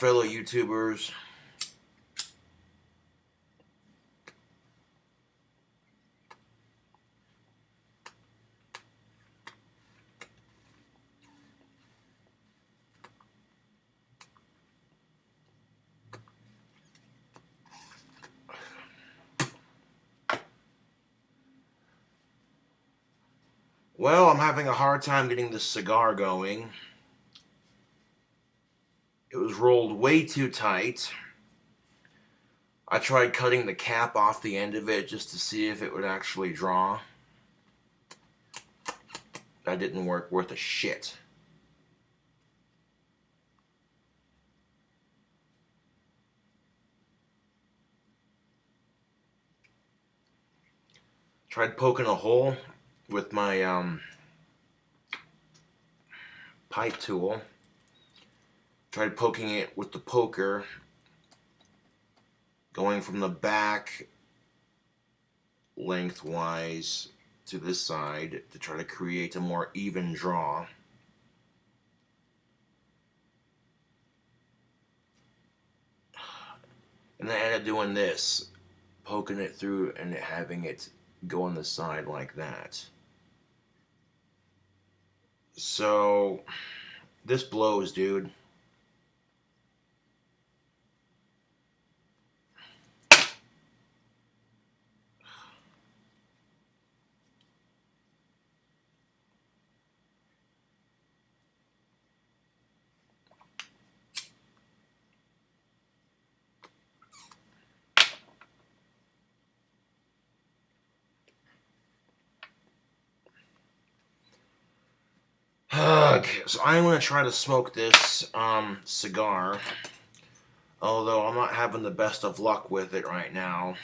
fellow YouTubers? Well, I'm having a hard time getting this cigar going. It was rolled way too tight. I tried cutting the cap off the end of it just to see if it would actually draw. That didn't work worth a shit. Tried poking a hole with my pipe tool. Tried poking it with the poker, going from the back lengthwise to this side to try to create a more even draw. And then I ended up doing this, poking it through and having it go on the side like that. So, this blows, dude. So I'm going to try to smoke this cigar, although I'm not having the best of luck with it right now.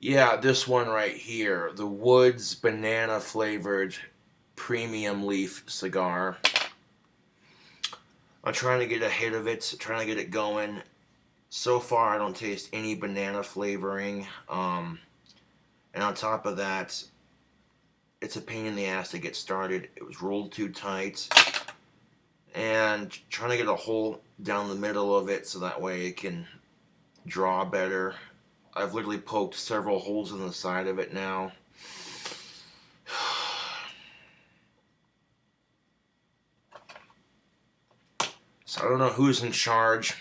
Yeah, this one right here, the Woods banana flavored premium leaf cigar. I'm trying to get a hit of it, trying to get it going. So far I don't taste any banana flavoring, and on top of that, it's a pain in the ass to get started. It was rolled too tight, and trying to get a hole down the middle of it so that way it can draw better. I've literally poked several holes in the side of it now. So I don't know who's in charge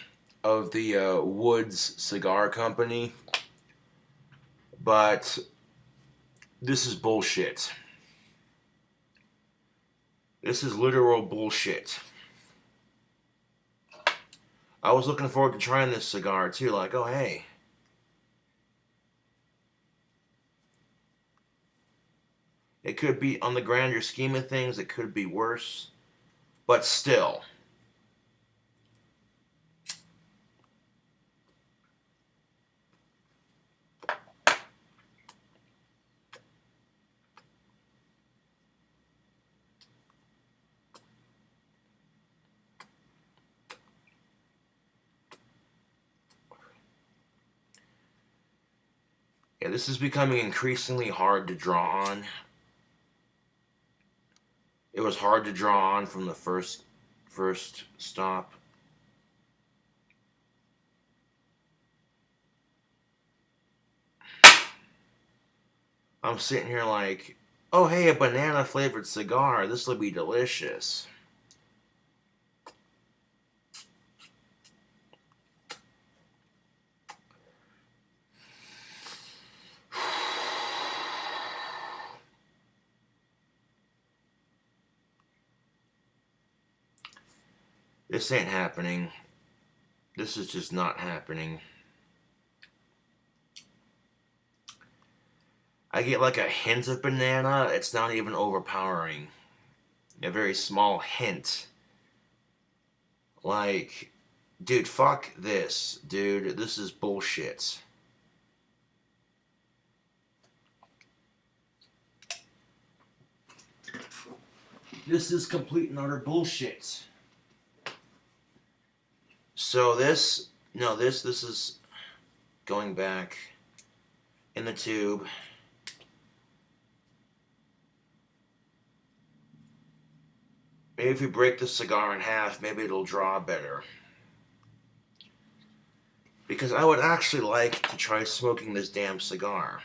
of the Woods Cigar Company, but this is bullshit. This is literal bullshit. I was looking forward to trying this cigar too, like, oh hey. It could be, on the grander scheme of things, it could be worse, but still. Yeah, this is becoming increasingly hard to draw on. It was hard to draw on from the first stop. I'm sitting here like, oh hey, a banana flavored cigar. This will be delicious. This ain't happening. This is just not happening. I get like a hint of banana. It's not even overpowering. A very small hint. Like, dude, fuck this. Dude, this is bullshit. This is complete and utter bullshit. So this is going back in the tube. Maybe if we break the cigar in half, maybe it'll draw better. because I would actually like to try smoking this damn cigar.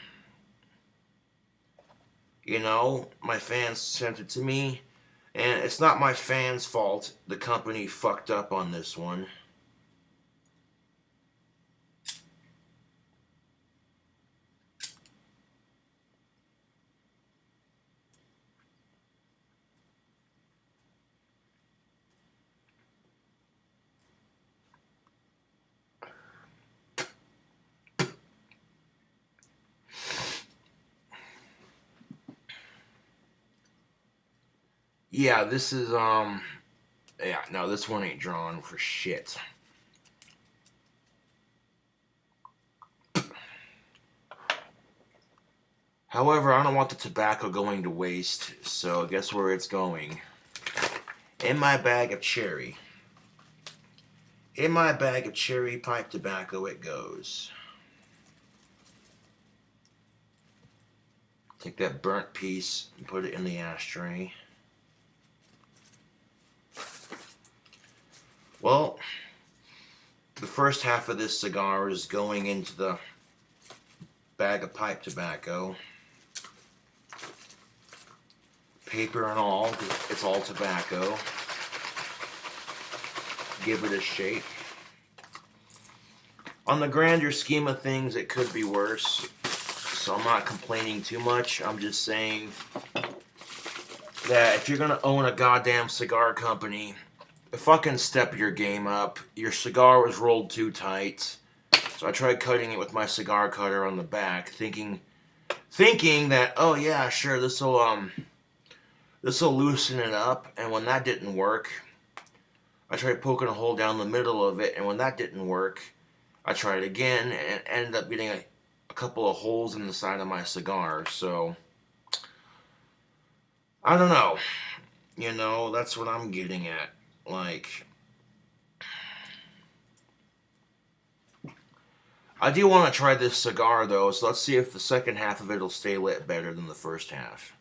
You know, my fans sent it to me, and it's not my fans' fault. The company fucked up on this one. Yeah, this is, yeah, no, this one ain't drawn for shit. However, I don't want the tobacco going to waste, so guess where it's going? In my bag of cherry. In my bag of cherry pipe tobacco it goes. Take that burnt piece and put it in the ashtray. Well, the first half of this cigar is going into the bag of pipe tobacco. Paper and all, it's all tobacco. Give it a shake. On the grander scheme of things, it could be worse. So I'm not complaining too much. I'm just saying that if you're gonna own a goddamn cigar company, fucking step your game up. Your cigar was rolled too tight. So I tried cutting it with my cigar cutter on the back, thinking that, oh yeah, sure, this'll loosen it up. And when that didn't work, I tried poking a hole down the middle of it, and when that didn't work, I tried again and ended up getting a couple of holes in the side of my cigar. So I don't know. You know, that's what I'm getting at. Like, I do want to try this cigar though, so let's see if the second half of it will stay lit better than the first half.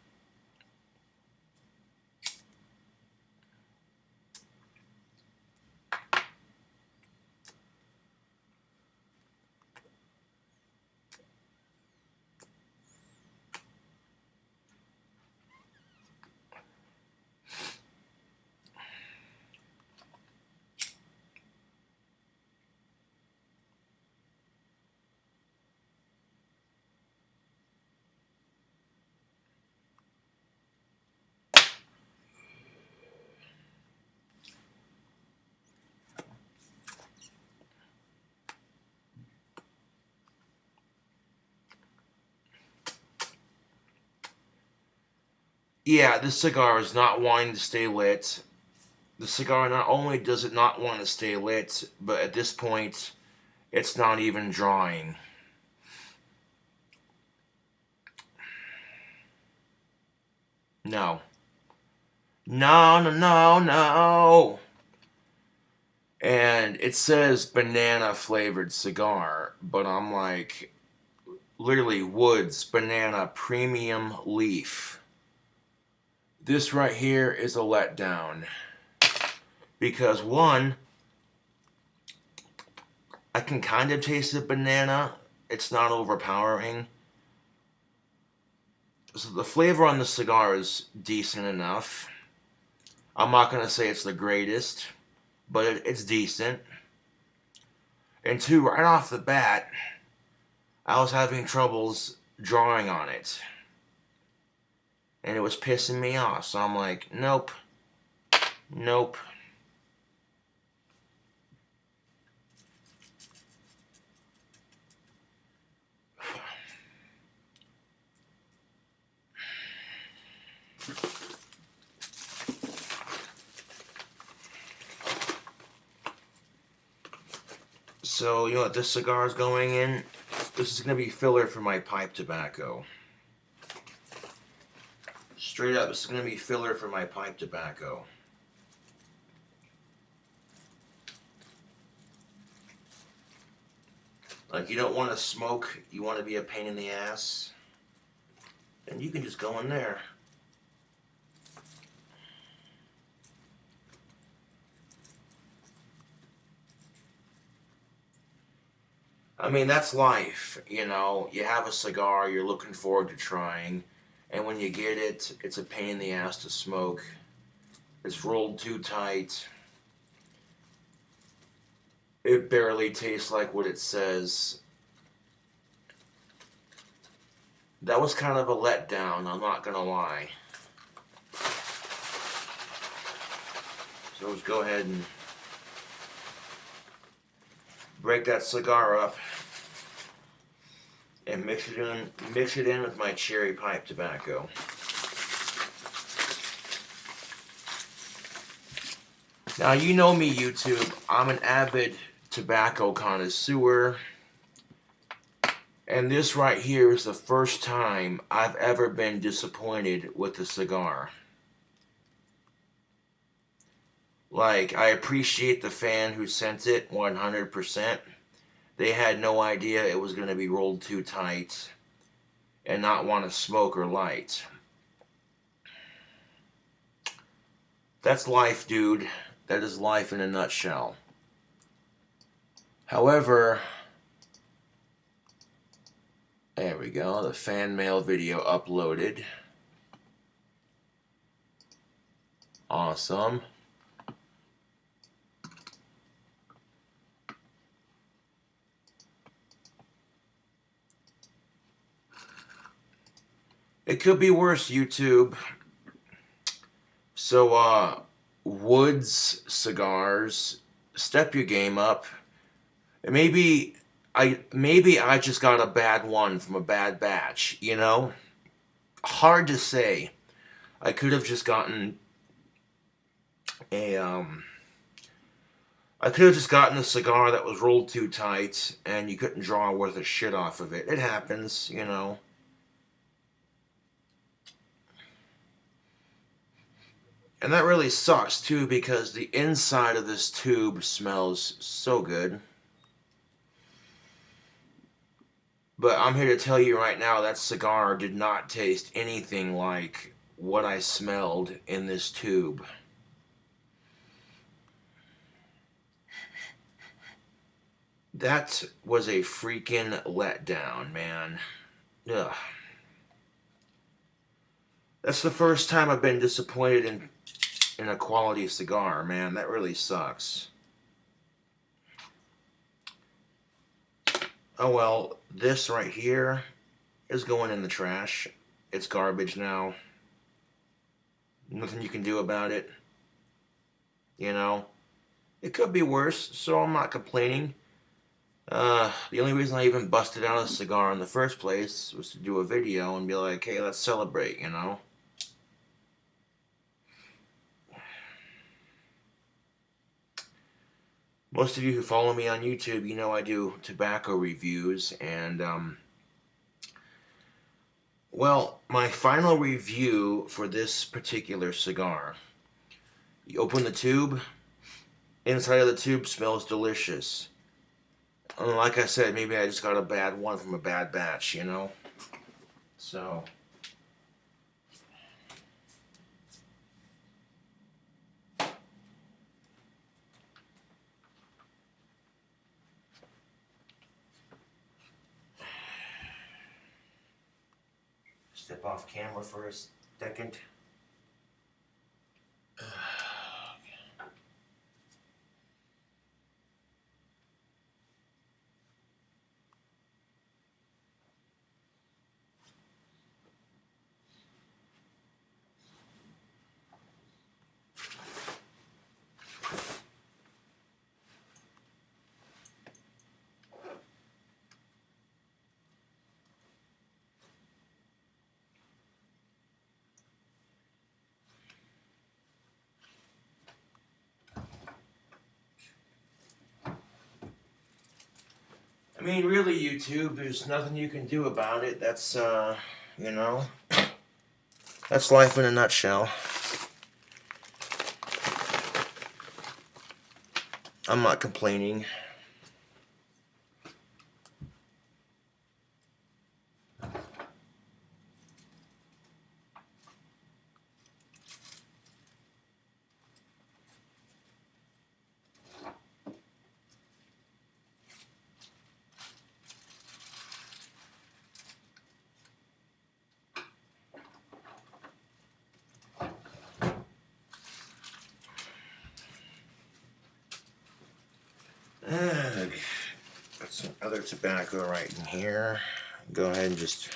Yeah, this cigar is not wanting to stay lit. The cigar not only does it not want to stay lit, but at this point, it's not even drawing. No. No, no, no, no. And it says banana flavored cigar, but I'm like, literally Woods Banana Premium Leaf. This right here is a letdown. Because one, I can kind of taste the banana. It's not overpowering. So the flavor on the cigar is decent enough. I'm not going to say it's the greatest, but it's decent. And two, right off the bat, I was having troubles drawing on it. And it was pissing me off. So I'm like, nope. Nope. So, you know what this cigar is going in? This is going to be filler for my pipe tobacco. Straight up, this is going to be filler for my pipe tobacco. Like, you don't want to smoke, you want to be a pain in the ass, and you can just go in there. I mean, that's life, you know. You have a cigar you're looking forward to trying, and when you get it, it's a pain in the ass to smoke. It's rolled too tight. It barely tastes like what it says. That was kind of a letdown, I'm not gonna lie. So let's go ahead and break that cigar up and mix it in with my cherry pipe tobacco. Now, you know me, YouTube. I'm an avid tobacco connoisseur. And this right here is the first time I've ever been disappointed with a cigar. Like, I appreciate the fan who sent it 100%. They had no idea it was going to be rolled too tight and not want to smoke or light. That's life, dude. That is life in a nutshell. However, there we go, the fan mail video uploaded. Awesome. It could be worse, YouTube. So, Woods Cigars, step your game up. Maybe I just got a bad one from a bad batch, you know? Hard to say. I could have just gotten a cigar that was rolled too tight and you couldn't draw worth a shit off of it. It happens, you know. And that really sucks too, because the inside of this tube smells so good. But I'm here to tell you right now, that cigar did not taste anything like what I smelled in this tube. That was a freaking letdown, man. Ugh. That's the first time I've been disappointed in a quality cigar, man. That really sucks. Oh well, this right here is going in the trash. It's garbage now. Nothing you can do about it. You know? It could be worse, so I'm not complaining. The only reason I even busted out a cigar in the first place was to do a video and be like, hey, let's celebrate, you know? Most of you who follow me on YouTube, you know I do tobacco reviews, and, well, my final review for this particular cigar. You open the tube, inside of the tube smells delicious. And like I said, maybe I just got a bad one from a bad batch, you know? So... step off camera for a second. I mean, really, YouTube, there's nothing you can do about it. That's, you know, that's life in a nutshell. I'm not complaining. Got some other tobacco right in here. Go ahead and just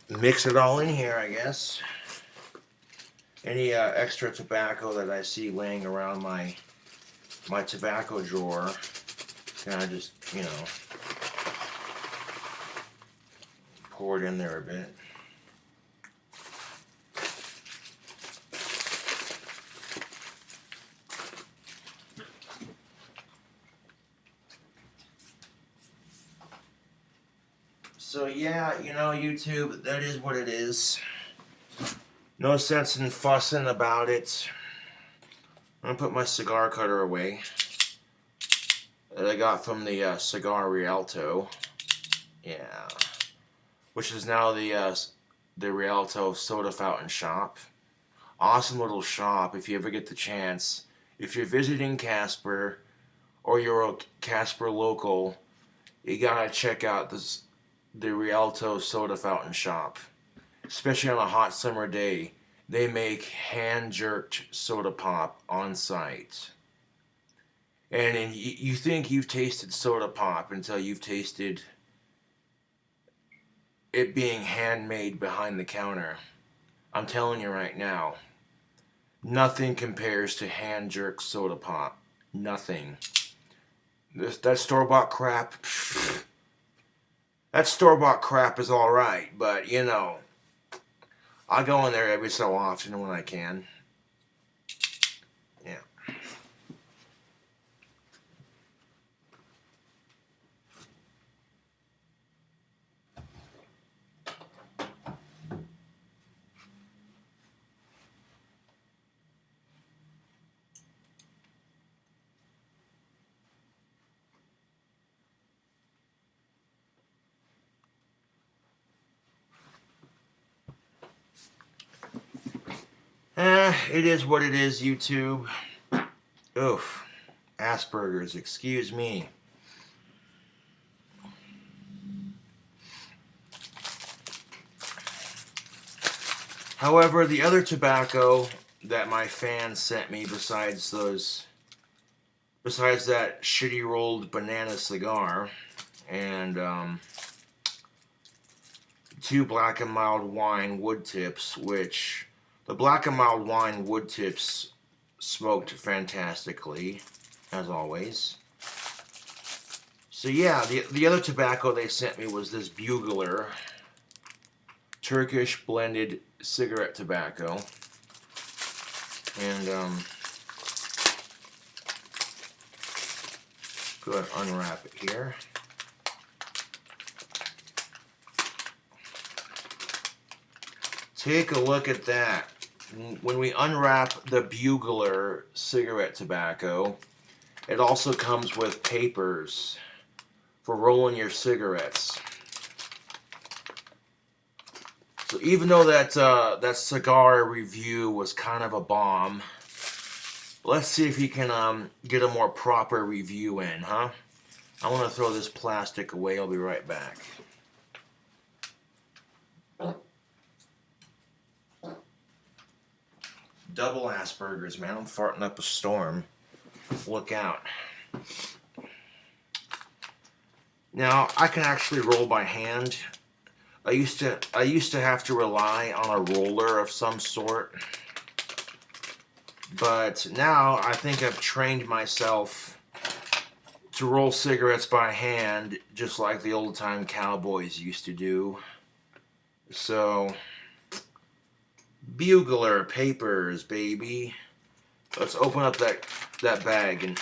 mix it all in here, I guess. Any extra tobacco that I see laying around my tobacco drawer, kind of just, you know, pour it in there a bit. So yeah, you know, YouTube, that is what it is. No sense in fussing about it. I'm gonna put my cigar cutter away that I got from the Cigar Rialto. Yeah, which is now the Rialto Soda Fountain Shop. Awesome little shop if you ever get the chance. If you're visiting Casper or you're a Casper local, you gotta check out the Rialto Soda Fountain Shop. Especially on a hot summer day, they make hand-jerked soda pop on site. And you think you've tasted soda pop until you've tasted it being handmade behind the counter. I'm telling you right now, nothing compares to hand-jerked soda pop. Nothing. That store-bought crap, that store-bought crap is alright, but you know, I go in there every so often when I can. Yeah. It is what it is, YouTube. Oof. Asperger's, excuse me. However, the other tobacco that my fans sent me besides that shitty rolled banana cigar and 2 Black and Mild wine wood tips, which the Black and Mild wine wood tips smoked fantastically, as always. So yeah, the other tobacco they sent me was this Bugler Turkish blended cigarette tobacco. And go ahead and unwrap it here. Take a look at that. When we unwrap the Bugler cigarette tobacco, it also comes with papers for rolling your cigarettes. So even though that cigar review was kind of a bomb, let's see if you can get a more proper review in, huh? I want to throw this plastic away. I'll be right back. Double Asperger's, man. I'm farting up a storm. Look out. Now, I can actually roll by hand. I used to have to rely on a roller of some sort. But now I think I've trained myself to roll cigarettes by hand just like the old-time cowboys used to do. So Bugler papers, baby. Let's open up that bag and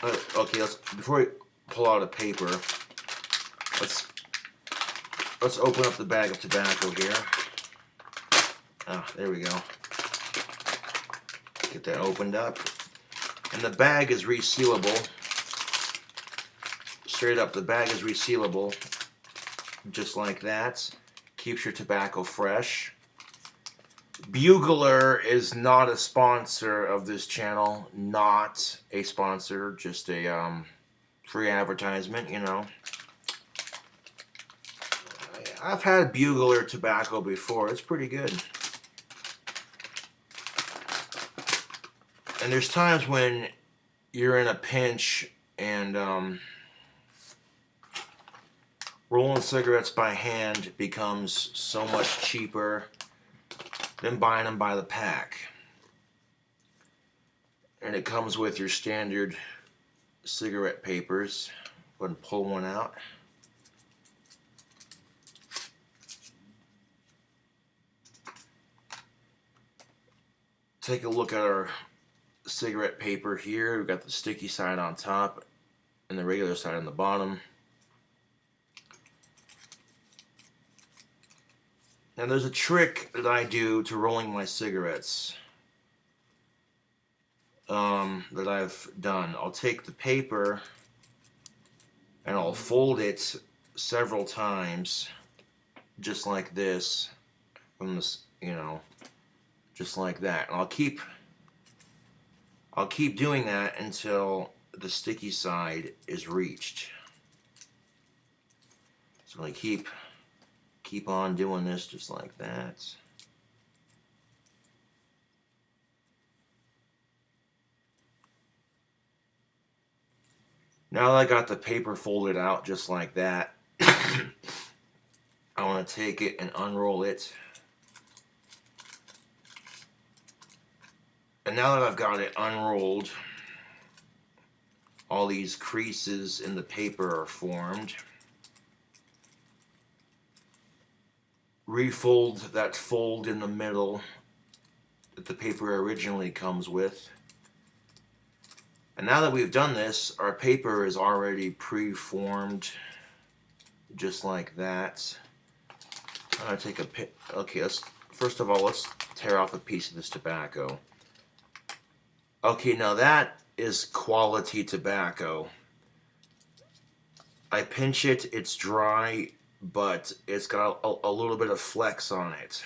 okay. Before we pull out a paper, let's open up the bag of tobacco here. Ah, there we go. Get that opened up, and the bag is resealable. Straight up, the bag is resealable, just like that. Keeps your tobacco fresh. Bugler is not a sponsor of this channel. Not a sponsor, just a free advertisement, you know. I've had Bugler tobacco before. It's pretty good. And there's times when you're in a pinch and rolling cigarettes by hand becomes so much cheaper than buying them by the pack. And it comes with your standard cigarette papers. Go ahead and pull one out. Take a look at our cigarette paper here. We've got the sticky side on top and the regular side on the bottom. Now there's a trick that I do to rolling my cigarettes that I've done. I'll take the paper and I'll fold it several times, just like this, from this, just like that. And I'll keep doing that until the sticky side is reached. So I keep on doing this just like that. Now that I got the paper folded out just like that, I want to take it and unroll it. And now that I've got it unrolled, all these creases in the paper are formed. Refold that fold in the middle that the paper originally comes with. And now that we've done this, our paper is already pre-formed, just like that. I'm gonna take a okay. First of all, let's tear off a piece of this tobacco. Okay, now that is quality tobacco. I pinch it; it's dry, but it's got a little bit of flex on it.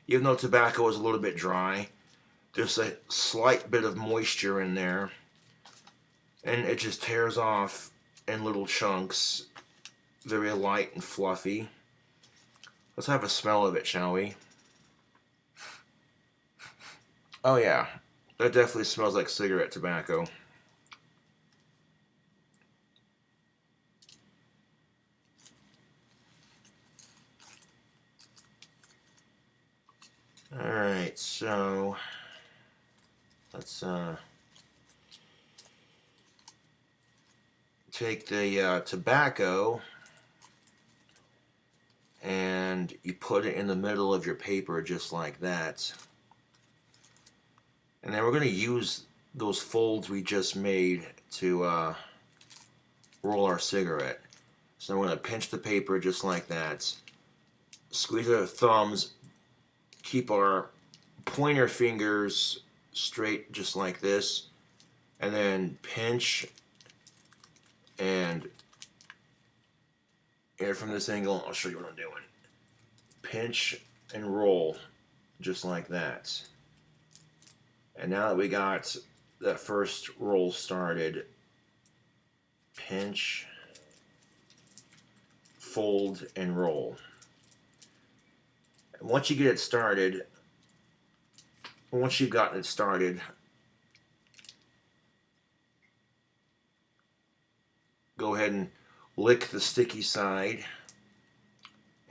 Even though tobacco is a little bit dry, there's a slight bit of moisture in there. And it just tears off in little chunks, very light and fluffy. Let's have a smell of it, shall we? Oh yeah, that definitely smells like cigarette tobacco. Alright, so let's take the tobacco and you put it in the middle of your paper just like that. And then we're going to use those folds we just made to roll our cigarette. So we're going to pinch the paper just like that, squeeze our thumbs, keep our pointer fingers straight just like this, and then pinch and here from this angle, I'll show you what I'm doing. Pinch and roll just like that. And now that we got that first roll started, pinch, fold, and roll. And once you get it started, once you've gotten it started, go ahead and lick the sticky side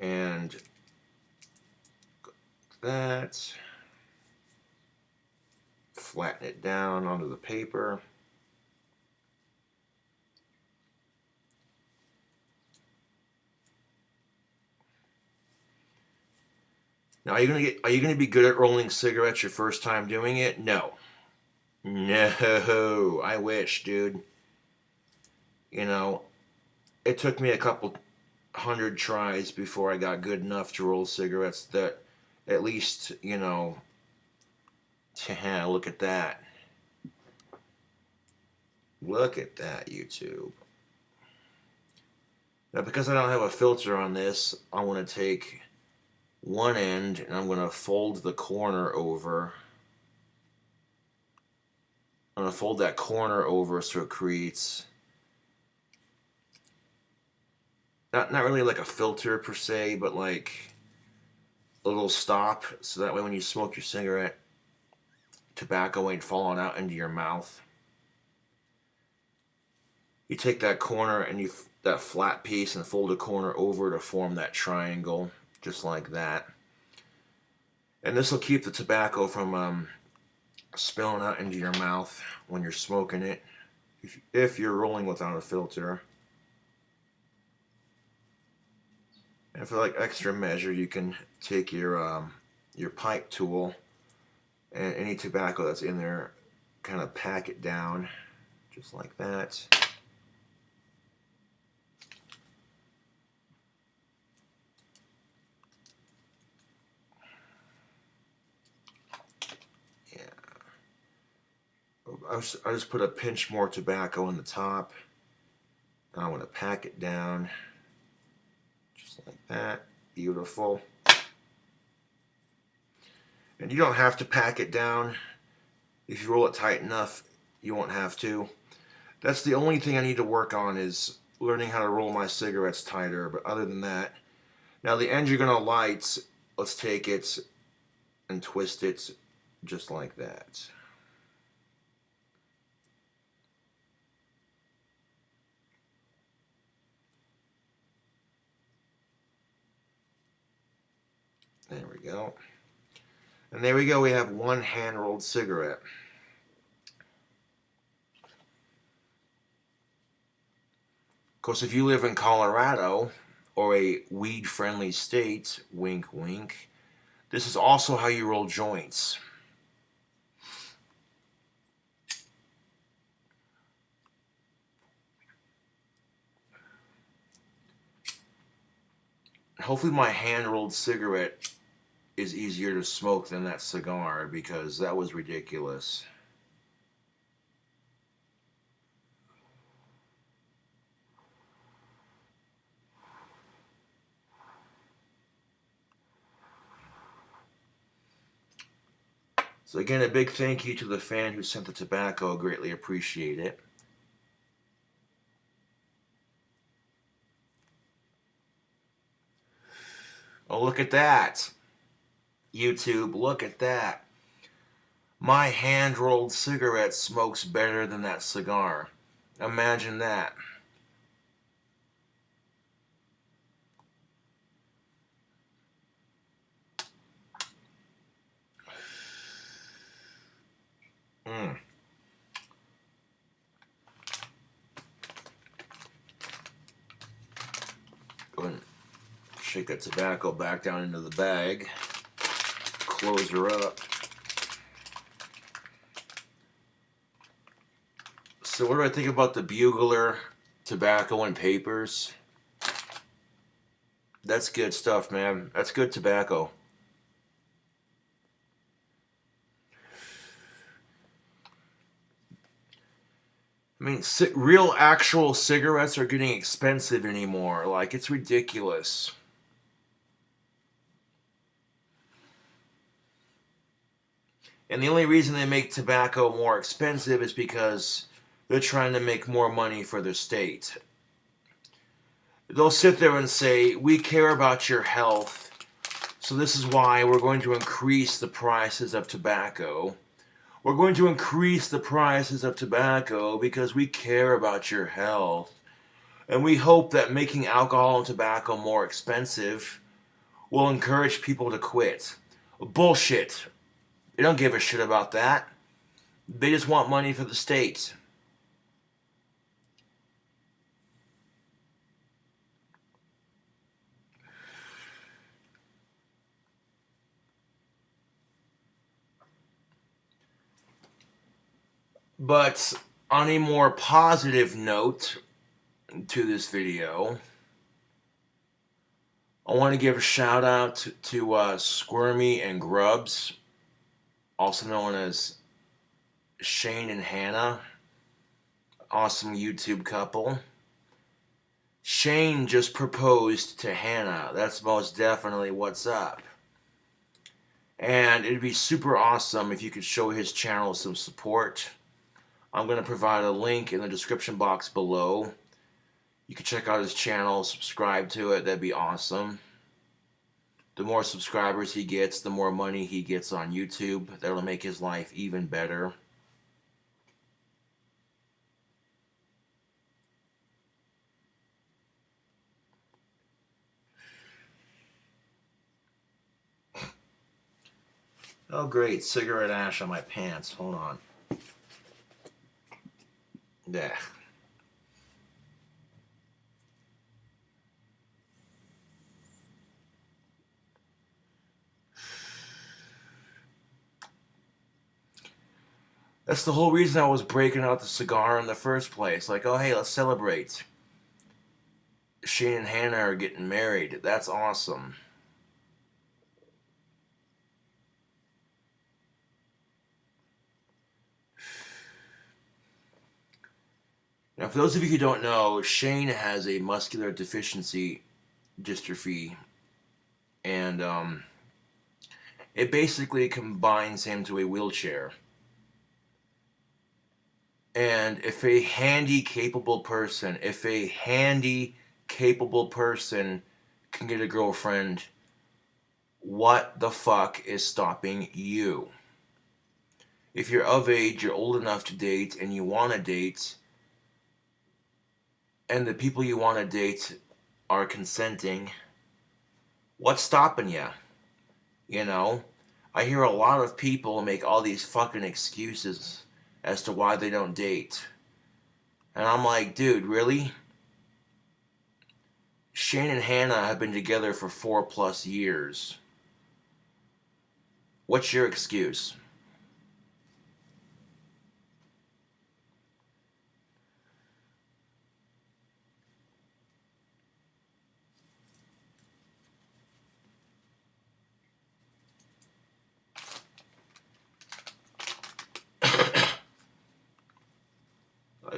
and that. Flatten it down onto the paper. Now, are you gonna be good at rolling cigarettes your first time doing it? No. No, I wish, dude. It took me a couple hundred tries before I got good enough to roll cigarettes that at least, look at that. Look at that, YouTube. Now, because I don't have a filter on this, I want to take one end and I'm going to fold the corner over. I'm going to fold that corner over so it creates not really like a filter per se, but like a little stop, so that way when you smoke your cigarette, tobacco ain't falling out into your mouth. you take that corner and that flat piece and fold the corner over to form that triangle, just like that. And this will keep the tobacco from spilling out into your mouth when you're smoking it, if you're rolling without a filter. And for like extra measure, you can take your pipe tool and any tobacco that's in there, kind of pack it down, just like that. Yeah. I just put a pinch more tobacco in the top. I want to pack it down, just like that. Beautiful. And you don't have to pack it down. If you roll it tight enough, you won't have to. That's the only thing I need to work on, is learning how to roll my cigarettes tighter. But other than that, now the end you're going to light, let's take it and twist it just like that. There we go. And there we go, we have one hand-rolled cigarette. Of course, if you live in Colorado, or a weed-friendly state, wink wink, this is also how you roll joints. Hopefully my hand-rolled cigarette is easier to smoke than that cigar, because that was ridiculous. So again, a big thank you to the fan who sent the tobacco. Greatly appreciate it. Oh, look at that. YouTube, look at that. My hand-rolled cigarette smokes better than that cigar. Imagine that. Mm. Go ahead and shake that tobacco back down into the bag. Close her up. So what do I think about the Bugler tobacco and papers? That's good stuff, man. That's good tobacco. I mean, real actual cigarettes are getting expensive anymore. Like, it's ridiculous. And the only reason they make tobacco more expensive is because they're trying to make more money for the state. They'll sit there and say, we care about your health, so this is why we're going to increase the prices of tobacco. We're going to increase the prices of tobacco because we care about your health. And we hope that making alcohol and tobacco more expensive will encourage people to quit. Bullshit. They don't give a shit about that. They just want money for the state. But on a more positive note to this video, I want to give a shout out to Squirmy and Grubs, also known as Shane and Hannah. Awesome YouTube couple. Shane just proposed to Hannah. That's most definitely what's up. And it'd be super awesome if you could show his channel some support. I'm going to provide a link in the description box below. You can check out his channel, subscribe to it. That'd be awesome. The more subscribers he gets, the more money he gets on YouTube. That'll make his life even better. Oh great, cigarette ash on my pants. Hold on. Yeah. That's the whole reason I was breaking out the cigar in the first place. Like, oh hey, let's celebrate. Shane and Hannah are getting married. That's awesome. Now, for those of you who don't know, Shane has a muscular deficiency dystrophy, and it basically combines him to a wheelchair. And if a capable person can get a girlfriend, what the fuck is stopping you? If you're of age, you're old enough to date, and you want to date, and the people you want to date are consenting, what's stopping you? You know? I hear a lot of people make all these fucking excuses as to why they don't date. And I'm like, dude, really? Shane and Hannah have been together for 4+ years. What's your excuse?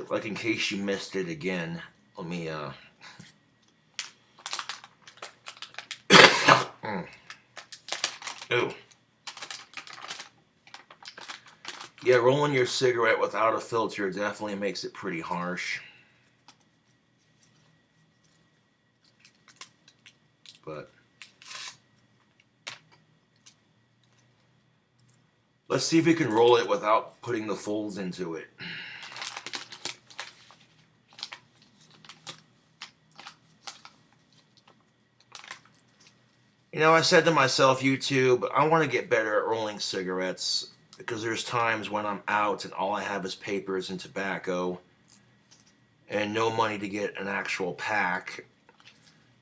Like, in case you missed it again, let me, Ooh. Yeah, rolling your cigarette without a filter definitely makes it pretty harsh. But let's see if we can roll it without putting the folds into it. You know, I said to myself, YouTube, I want to get better at rolling cigarettes because there's times when I'm out and all I have is papers and tobacco and no money to get an actual pack.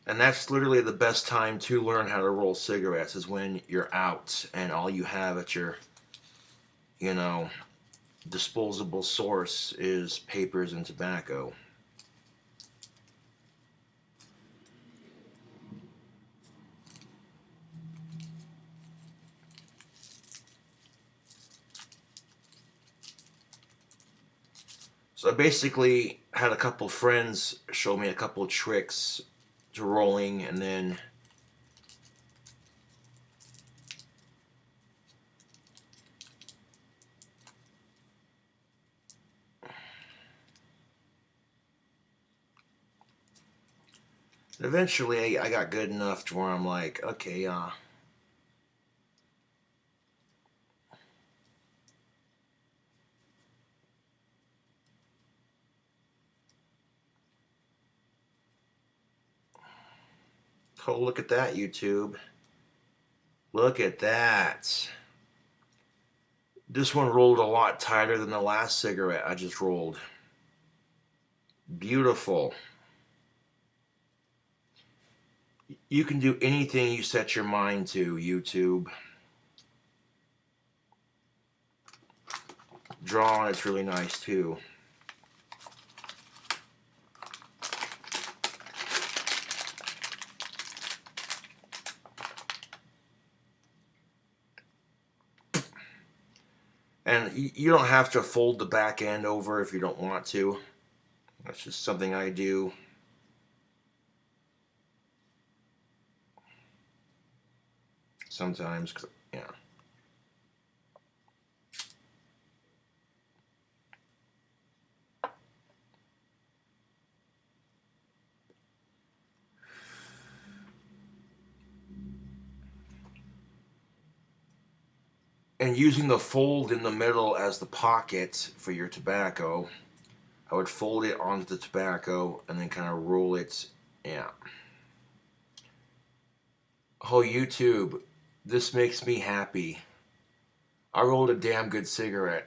And that's literally the best time to learn how to roll cigarettes, is when you're out and all you have at your, disposable source is papers and tobacco. So I basically had a couple friends show me a couple tricks to rolling, and then eventually I got good enough to where I'm like, okay, oh, look at that, YouTube. Look at that. This one rolled a lot tighter than the last cigarette I just rolled. Beautiful. You can do anything you set your mind to, YouTube. Draw on it's really nice too. And you don't have to fold the back end over if you don't want to. That's just something I do. Sometimes, yeah. And using the fold in the middle as the pocket for your tobacco, I would fold it onto the tobacco and then kind of roll it. Yeah. Oh, YouTube, this makes me happy. I rolled a damn good cigarette.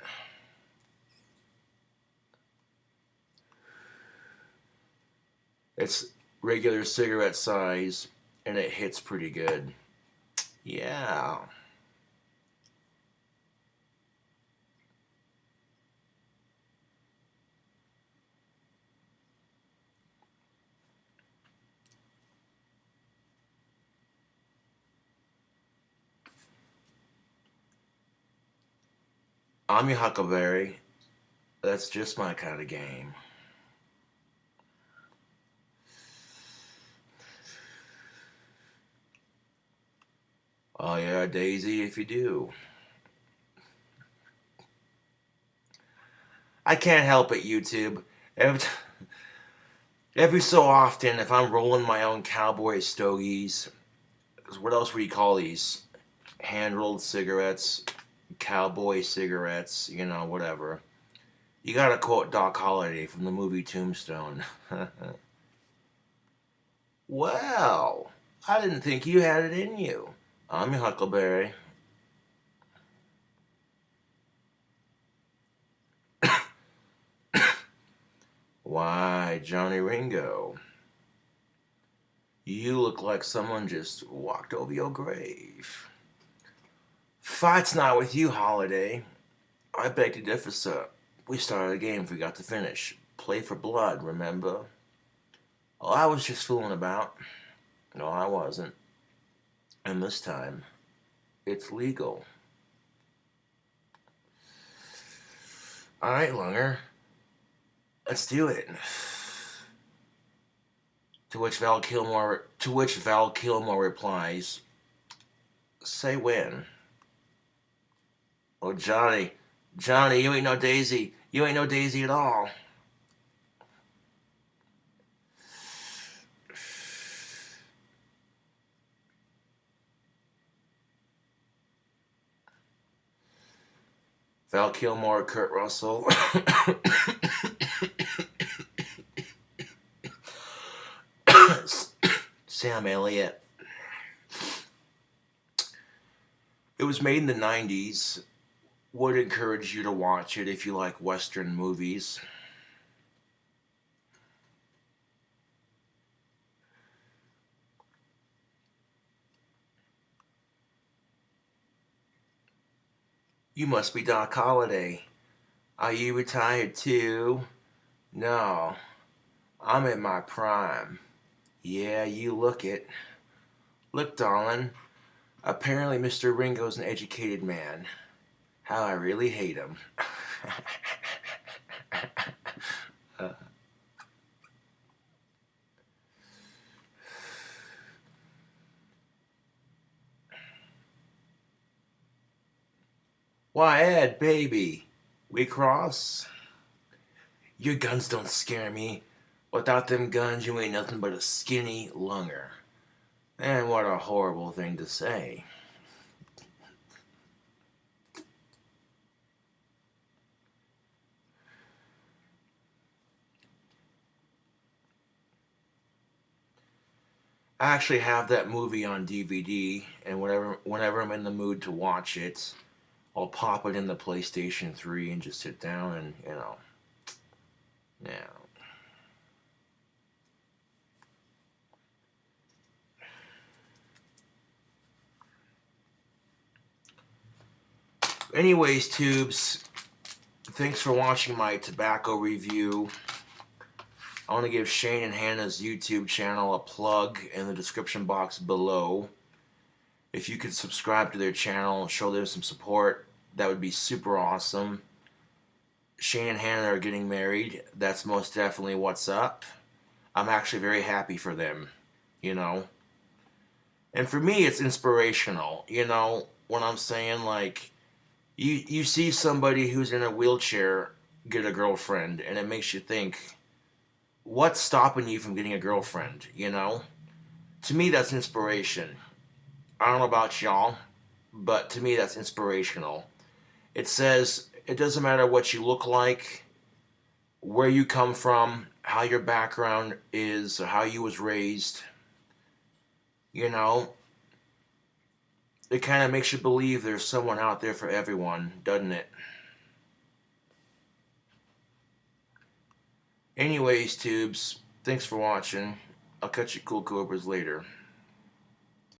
It's regular cigarette size, and it hits pretty good. Yeah. I'm your Huckleberry. That's just my kind of game. Oh yeah, Daisy, if you do. I can't help it, YouTube. Every, every so often, if I'm rolling my own cowboy stogies, what else would you call these? Hand-rolled cigarettes, cowboy cigarettes, you know, whatever. You gotta quote Doc Holliday from the movie Tombstone. Well, I didn't think you had it in you. I'm your Huckleberry. Why, Johnny Ringo, you look like someone just walked over your grave. Fight's not with you, Holiday. I beg to differ, sir. We started a game, forgot to finish. Play for blood, remember? Oh, I was just fooling about. No, I wasn't. And this time, it's legal. Alright, Lunger. Let's do it. To which Val Kilmer replies, say when. Oh, Johnny, you ain't no Daisy. You ain't no Daisy at all. Val Kilmer, Kurt Russell. Sam Elliott. It was made in the 90s. Would encourage you to watch it if you like Western movies. You must be Doc Holliday. Are you retired too? No, I'm in my prime. Yeah, you look it. Look, darling, apparently Mr. Ringo's an educated man. How I really hate him. Why, Ed, baby, we cross? Your guns don't scare me. Without them guns, you ain't nothing but a skinny lunger. And what a horrible thing to say. I actually have that movie on DVD, and whenever I'm in the mood to watch it, I'll pop it in the PlayStation 3 and just sit down and, yeah. Anyways, tubes, thanks for watching my tobacco review. I want to give Shane and Hannah's YouTube channel a plug in the description box below. If you could subscribe to their channel and show them some support, that would be super awesome. Shane and Hannah are getting married. That's most definitely what's up. I'm actually very happy for them, you know. And for me, it's inspirational, you know, when I'm saying, like, you see somebody who's in a wheelchair get a girlfriend, and it makes you think, what's stopping you from getting a girlfriend, you know? To me, that's inspiration. I don't know about y'all, but to me, that's inspirational. It says it doesn't matter what you look like, where you come from, how your background is, or how you was raised. You know, it kind of makes you believe there's someone out there for everyone, doesn't it? Anyways, tubes, thanks for watching. I'll catch you cool cobras later.